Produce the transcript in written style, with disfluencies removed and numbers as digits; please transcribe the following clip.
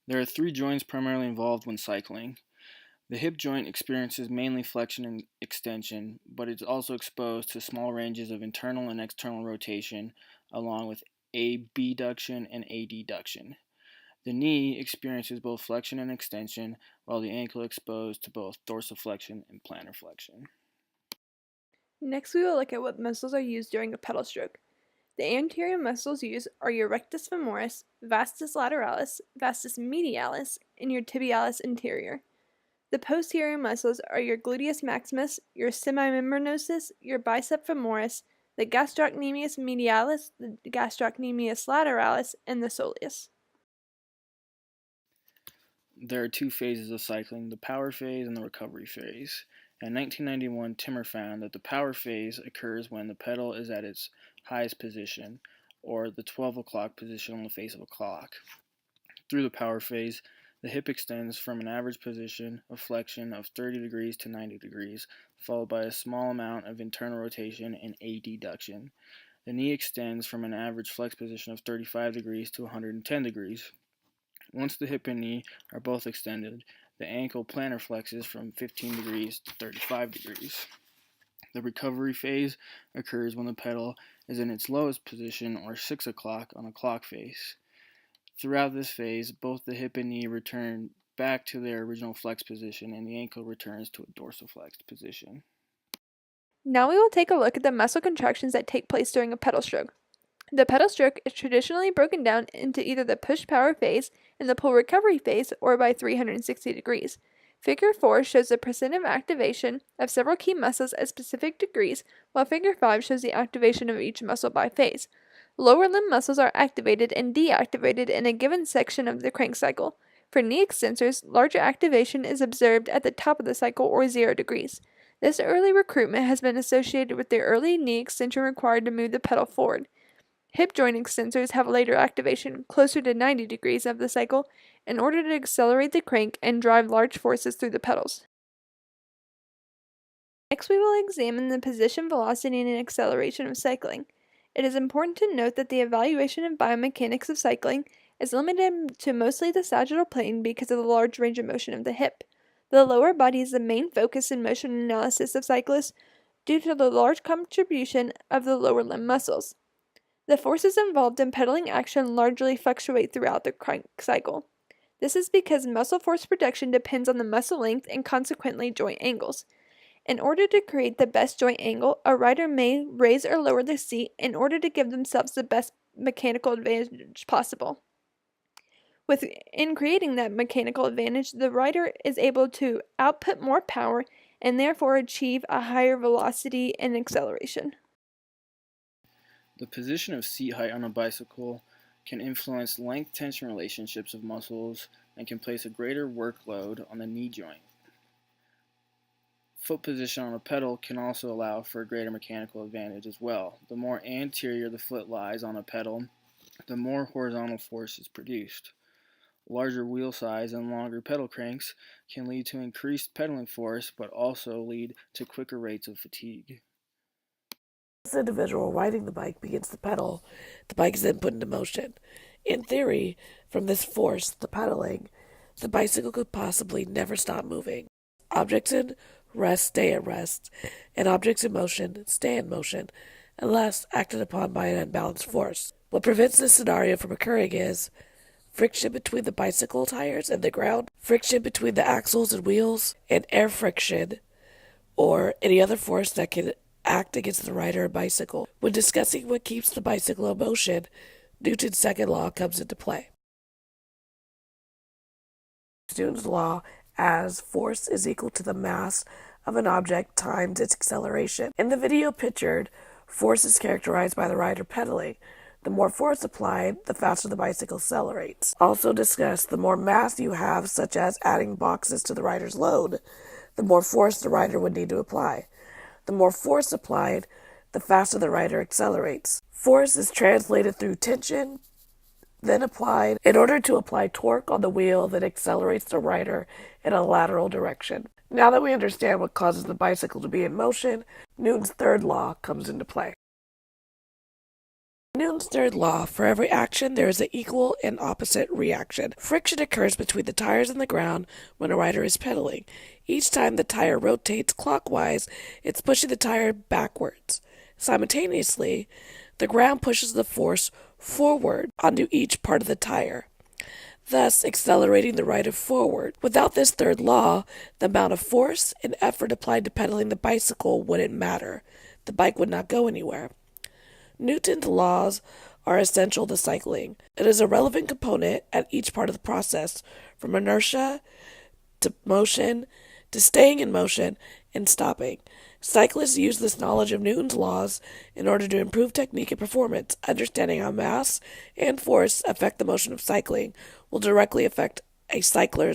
There are three joints primarily involved when cycling. The hip joint experiences mainly flexion and extension, but it's also exposed to small ranges of internal and external rotation, along with abduction and adduction. The knee experiences both flexion and extension, while the ankle is exposed to both dorsiflexion and plantar flexion. Next, we will look at what muscles are used during a pedal stroke. The anterior muscles used are your rectus femoris, vastus lateralis, vastus medialis, and your tibialis anterior. The posterior muscles are your gluteus maximus, your semimembranosus, your bicep femoris, the gastrocnemius medialis, the gastrocnemius lateralis, and the soleus. There are two phases of cycling, the power phase and the recovery phase. In 1991, Timmer found that the power phase occurs when the pedal is at its highest position, or the 12 o'clock position on the face of a clock. Through the power phase, the hip extends from an average position of flexion of 30 degrees to 90 degrees, followed by a small amount of internal rotation and adduction. The knee extends from an average flex position of 35 degrees to 110 degrees. Once the hip and knee are both extended, the ankle plantar flexes from 15 degrees to 35 degrees. The recovery phase occurs when the pedal is in its lowest position, or 6 o'clock on a clock face. Throughout this phase, both the hip and knee return back to their original flex position, and the ankle returns to a dorsiflexed position. Now we will take a look at the muscle contractions that take place during a pedal stroke. The pedal stroke is traditionally broken down into either the push power phase and the pull recovery phase, or by 360 degrees. Figure 4 shows the percent of activation of several key muscles at specific degrees, while Figure 5 shows the activation of each muscle by phase. Lower limb muscles are activated and deactivated in a given section of the crank cycle. For knee extensors, larger activation is observed at the top of the cycle, or 0 degrees. This early recruitment has been associated with the early knee extension required to move the pedal forward. Hip joint extensors have later activation, closer to 90 degrees of the cycle, in order to accelerate the crank and drive large forces through the pedals. Next, we will examine the position, velocity, and acceleration of cycling. It is important to note that the evaluation of biomechanics of cycling is limited to mostly the sagittal plane because of the large range of motion of the hip. The lower body is the main focus in motion analysis of cyclists due to the large contribution of the lower limb muscles. The forces involved in pedaling action largely fluctuate throughout the crank cycle. This is because muscle force production depends on the muscle length and consequently joint angles. In order to create the best joint angle, a rider may raise or lower the seat in order to give themselves the best mechanical advantage possible. In creating that mechanical advantage, the rider is able to output more power and therefore achieve a higher velocity and acceleration. The position of seat height on a bicycle can influence length tension relationships of muscles and can place a greater workload on the knee joint. Foot position on a pedal can also allow for a greater mechanical advantage as well. The more anterior the foot lies on a pedal, the more horizontal force is produced. Larger wheel size and longer pedal cranks can lead to increased pedaling force, but also lead to quicker rates of fatigue. As the individual riding the bike begins to pedal, the bike is then put into motion. In theory, from this force, the pedaling, the bicycle could possibly never stop moving. Objects in rest stay at rest, and objects in motion stay in motion, unless acted upon by an unbalanced force. What prevents this scenario from occurring is friction between the bicycle tires and the ground, friction between the axles and wheels, and air friction, or any other force that can act against the rider or bicycle. When discussing what keeps the bicycle in motion, Newton's second law comes into play. Newton's law as force is equal to the mass of an object times its acceleration. In the video pictured, force is characterized by the rider pedaling. The more force applied, the faster the bicycle accelerates. Also discuss the more mass you have, such as adding boxes to the rider's load, the more force the rider would need to apply. The more force applied, the faster the rider accelerates. Force is translated through tension, then applied in order to apply torque on the wheel that accelerates the rider in a lateral direction. Now that we understand what causes the bicycle to be in motion, Newton's third law comes into play. Newton's third law: for every action, there is an equal and opposite reaction. Friction occurs between the tires and the ground when a rider is pedaling. Each time the tire rotates clockwise, it's pushing the tire backwards. Simultaneously, the ground pushes the force forward onto each part of the tire, thus accelerating the rider forward. Without this third law, the amount of force and effort applied to pedaling the bicycle wouldn't matter. The bike would not go anywhere. Newton's laws are essential to cycling. It is a relevant component at each part of the process, from inertia to motion to staying in motion and stopping. Cyclists use this knowledge of Newton's laws in order to improve technique and performance. Understanding how mass and force affect the motion of cycling will directly affect a cycler's